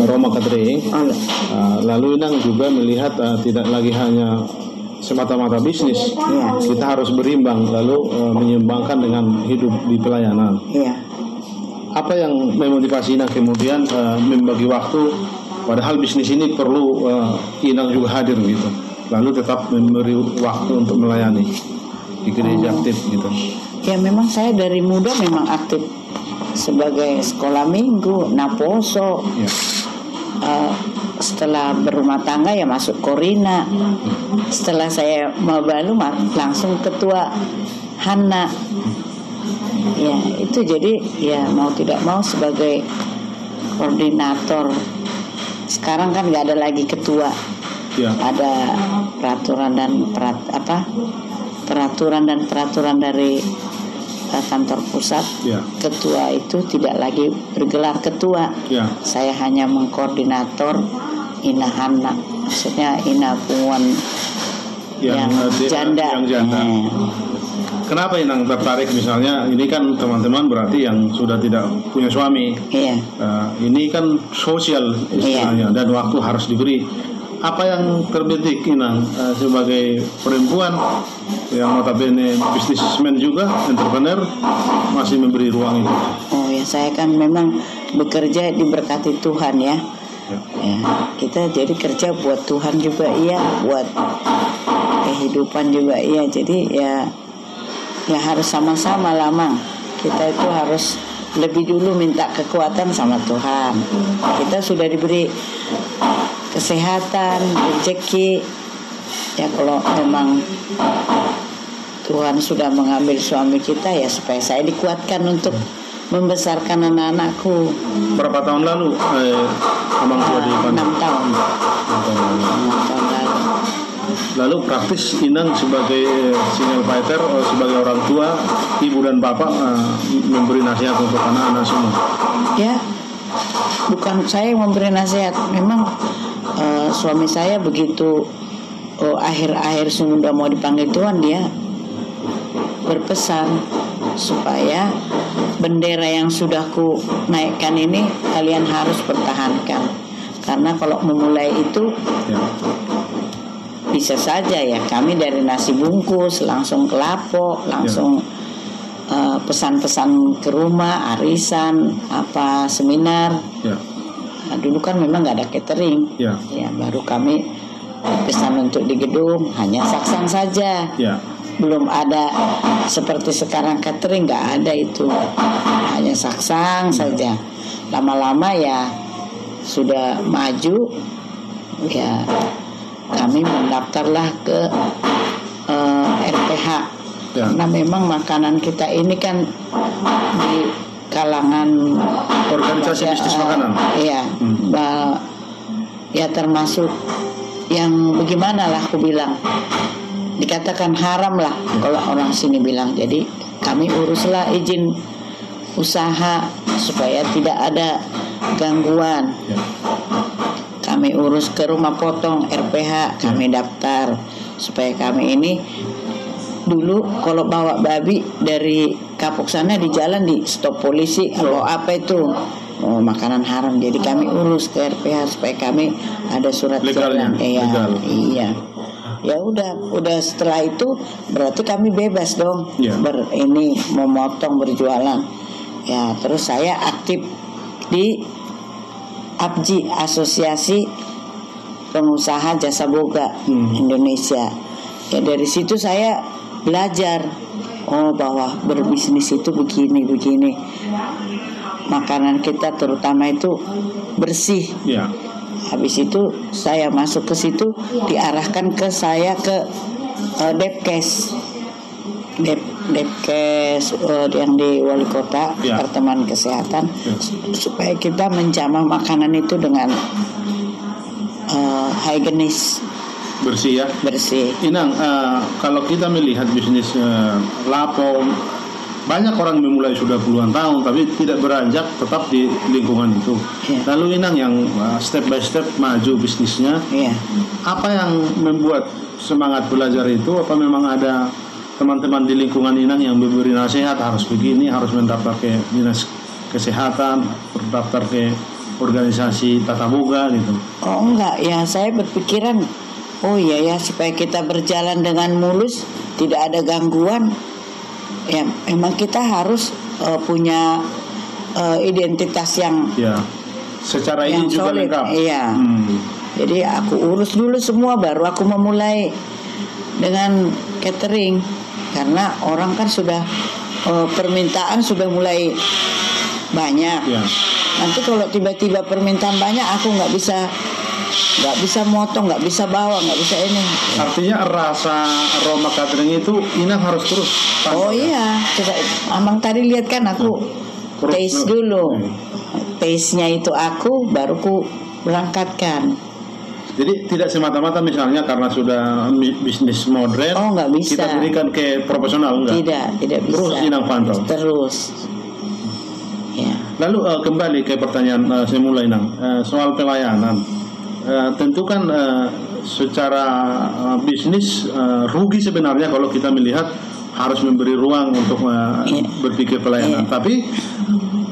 Roma Catering. Lalu Inang juga melihat tidak lagi hanya semata-mata bisnis, kita harus berimbang, lalu menyeimbangkan dengan hidup di pelayanan. Apa yang memotivasi Inang kemudian membagi waktu, padahal bisnis ini perlu Inang juga hadir gitu, lalu tetap memberi waktu untuk melayani di gereja aktif gitu? Ya memang saya dari muda memang aktif sebagai sekolah minggu, naposo. Setelah berumah tangga ya masuk Korina. Setelah saya mau balu langsung ketua Hana. Ya itu jadi ya mau tidak mau sebagai koordinator. Sekarang kan nggak ada lagi ketua. Ada peraturan dan dari kantor pusat. Ketua itu tidak lagi bergelar ketua. Saya hanya mengkoordinator Ina Hana, maksudnya Ina Punguan yang janda. Kenapa Inang tertarik, misalnya ini kan teman-teman berarti yang sudah tidak punya suami. Ini kan sosial istilahnya, dan waktu harus diberi. Apa yang terbetik Inang sebagai perempuan yang notabene bisnismen juga, entrepreneur, masih memberi ruang itu? Oh ya, saya kan memang bekerja diberkati Tuhan ya. Kita jadi kerja buat Tuhan juga iya, buat kehidupan juga iya. Jadi ya harus sama-sama lama. Kita itu harus lebih dulu minta kekuatan sama Tuhan. Kita sudah diberi kesehatan, rezeki. Ya kalau memang Tuhan sudah mengambil suami kita, ya supaya saya dikuatkan untuk membesarkan anak-anakku. Berapa tahun lalu abang tua di Bandung? 6 tahun. 6 tahun lalu. Lalu praktis Inang sebagai single fighter, sebagai orang tua, ibu dan bapak memberi nasihat untuk anak-anak semua? Ya, bukan saya yang memberi nasihat. Memang suami saya begitu akhir-akhir sudah mau dipanggil Tuhan, dia berpesan supaya bendera yang sudah ku naikkan ini kalian harus pertahankan, karena kalau memulai itu bisa saja ya kami dari nasi bungkus langsung ke lapo, langsung pesan-pesan ke rumah, arisan, apa seminar. Nah, dulu kan memang nggak ada catering, ya baru kami pesan untuk di gedung hanya saksang saja. Belum ada seperti sekarang catering, nggak ada itu, hanya saksang saja. Lama-lama ya sudah maju, ya kami mendaftarlah ke RPH. Karena memang makanan kita ini kan di kalangan organisasi bisnis makanan. Ya termasuk yang bagaimana lah aku bilang, dikatakan haram lah kalau orang sini bilang. Jadi kami uruslah izin usaha supaya tidak ada gangguan. Kami urus ke rumah potong RPH, kami daftar supaya kami ini dulu kalau bawa babi dari Kapuk sana di jalan di stop polisi, kalau apa itu makanan haram. Jadi kami urus ke RPH supaya kami ada surat legalnya. Iya. Ya udah setelah itu berarti kami bebas dong ini memotong berjualan. Ya terus saya aktif di APJI, Asosiasi Pengusaha Jasa Boga Indonesia. Ya dari situ saya belajar bahwa berbisnis itu begini. Makanan kita terutama itu bersih. Habis itu saya masuk ke situ, diarahkan ke saya ke Depkes yang di Wali Kota, Departemen Kesehatan, supaya kita menjamah makanan itu dengan higienis, bersih ya. Bersih. Inang, kalau kita melihat bisnis lapo, banyak orang memulai sudah puluhan tahun tapi tidak beranjak tetap di lingkungan itu. Lalu Inang yang step by step maju bisnisnya, apa yang membuat semangat belajar itu? Apa memang ada teman-teman di lingkungan Inang yang memberi nasihat harus begini, harus mendaftar ke dinas kesehatan, mendaftar ke organisasi tata boga gitu? Oh enggak, ya saya berpikiran, oh iya ya, supaya kita berjalan dengan mulus, tidak ada gangguan. Ya emang kita harus punya identitas yang Ya, secara yang ini juga solid. lengkap. Iya. Jadi aku urus dulu semua, baru aku memulai dengan catering, karena orang kan sudah permintaan sudah mulai banyak. Ya. Nanti kalau tiba-tiba permintaan banyak, aku nggak bisa motong, nggak bisa bawa, nggak bisa ini. Artinya rasa aroma catering itu Inang harus terus pantau, Oh ya? iya, coba Amang tadi lihat kan aku taste dulu. Taste-nya itu aku baru ku berangkatkan. Jadi tidak semata-mata misalnya karena sudah bisnis modern, Oh nggak bisa. kita berikan ke profesional, enggak? Tidak bisa. Terus Inang pantau. Terus. Ya. Lalu kembali ke pertanyaan semula Inang, soal pelayanan. Tentu kan secara bisnis rugi sebenarnya kalau kita melihat harus memberi ruang untuk berpikir pelayanan. Tapi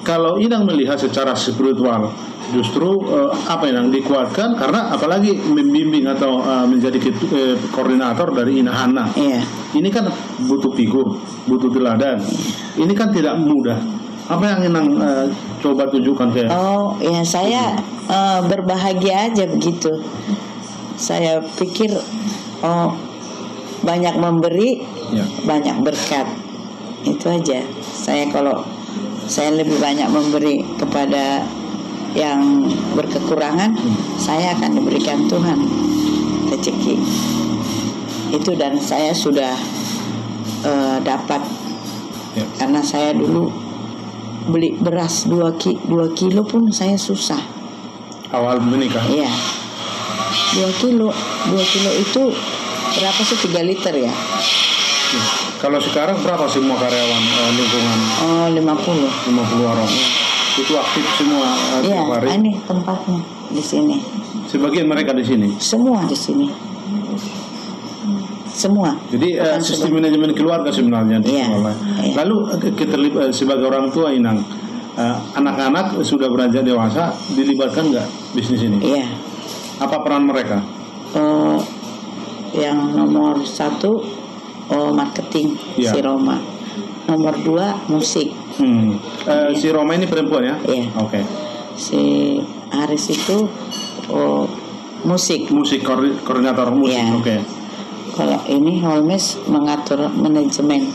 kalau Inang melihat secara spiritual, justru apa yang dikuatkan karena apalagi membimbing atau menjadi koordinator dari Inahana. Iya. Ini kan butuh figur, butuh teladan. Ini kan tidak mudah. Apa yang Inang coba tunjukkan ke? Oh ya, saya berbahagia aja begitu. Saya pikir banyak memberi, Ya. banyak berkat. Itu aja. Kalau saya lebih banyak memberi kepada yang berkekurangan, saya akan diberikan Tuhan rezeki. Itu dan saya sudah dapat. Ya. Karena saya dulu beli beras 2 kilo pun saya susah. Awal menikah. Iya. 2 kilo itu berapa sih, 3 liter ya? Kalau sekarang berapa semua karyawan lingkungan? 50. 50 orang. Itu aktif semua Iya, tiap hari. ini tempatnya di sini. Sebagian mereka di sini. Semua di sini. Semua. Jadi Bukan sistem sudah. manajemen keluarga sebenarnya di Iya, sekolah. iya. Lalu sebagai orang tua Inang, anak-anak sudah beranjak dewasa dilibatkan nggak bisnis ini? Iya. Apa peran mereka? Yang nomor 1 marketing, Iya. si Roma. Nomor 2 musik. Si Roma ini perempuan ya? Iya. Oke. Si Haris itu musik. Musik koordinator musik. Iya. Oke. Kalau ini Holmes mengatur manajemen.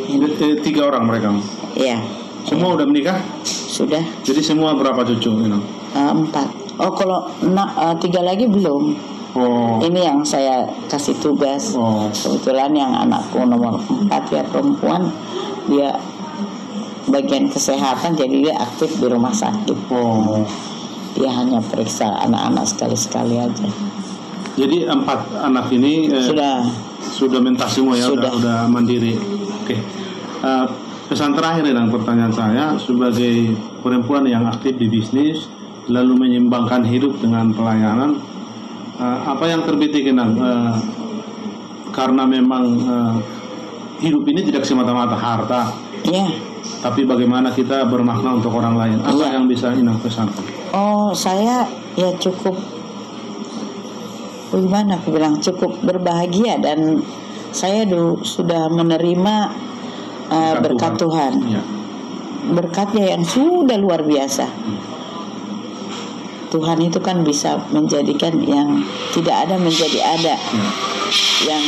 Ini. 3 orang mereka. Iya. Semua udah menikah? Sudah Jadi semua berapa cucu Inang? 4. Oh kalau 3 lagi belum. Oh. Ini yang saya kasih tugas. Oh. Kebetulan yang anakku nomor 4 ya perempuan, dia bagian kesehatan, jadi dia aktif di rumah sakit. Oh. Dia hanya periksa anak-anak sekali-sekali aja. Jadi 4 anak ini sudah mentas semua ya, udah mandiri. Oke. Pesan terakhir dan pertanyaan saya sebagai perempuan yang aktif di bisnis lalu menyeimbangkan hidup dengan pelayanan, apa yang terbetik Inang? Karena memang hidup ini tidak semata-mata harta. Iya. Tapi bagaimana kita bermakna untuk orang lain? Apa Iya. yang bisa Inang pesankan? Oh, saya ya cukup, bagaimana aku bilang, cukup berbahagia dan saya sudah menerima berkat Tuhan. Ya. Berkatnya yang sudah luar biasa. Tuhan itu kan bisa menjadikan yang tidak ada menjadi ada. Ya. Yang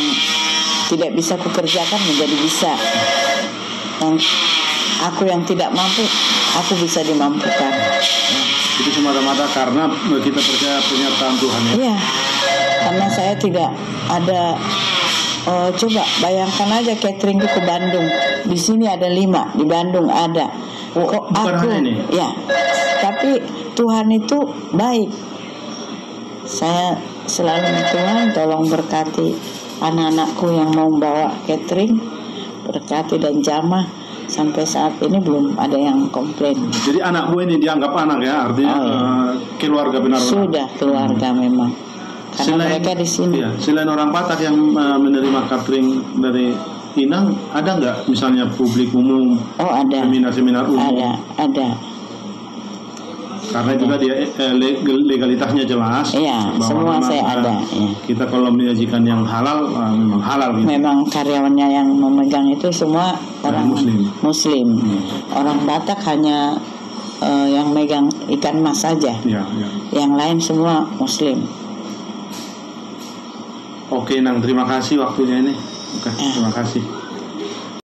tidak bisa kukerjakan menjadi bisa. Yang aku yang tidak mampu, aku bisa dimampukan. Itu semata-mata karena kita percaya pernyataan Tuhan ya. Iya, karena saya tidak ada. Coba bayangkan aja catering ke Bandung. Di sini ada 5, di Bandung ada. Kok bukan aku? hanya ini? Ya, tapi Tuhan itu baik. Saya selalu Tuhan tolong berkati anak-anakku yang mau bawa catering, berkati dan jamah. Sampai saat ini belum ada yang komplain. Jadi anakmu ini dianggap anak ya, artinya keluarga benar-benar. Sudah keluarga memang. Karena mereka di sini. Iya, selain orang Batak yang menerima catering dari Inang, ada nggak misalnya publik umum? Oh ada. Seminar-seminar umum? Ada. Karena itu tadi legalitasnya jelas. Iya, bahwa semua memang, saya ada. Ya. Kita kalau menyajikan yang halal, memang halal. Gitu. Memang karyawannya yang memegang itu semua orang Muslim. Orang Batak hanya yang megang ikan mas saja. Ya, ya. Yang lain semua Muslim. Oke, Nang, terima kasih waktunya ini. Oke, terima kasih.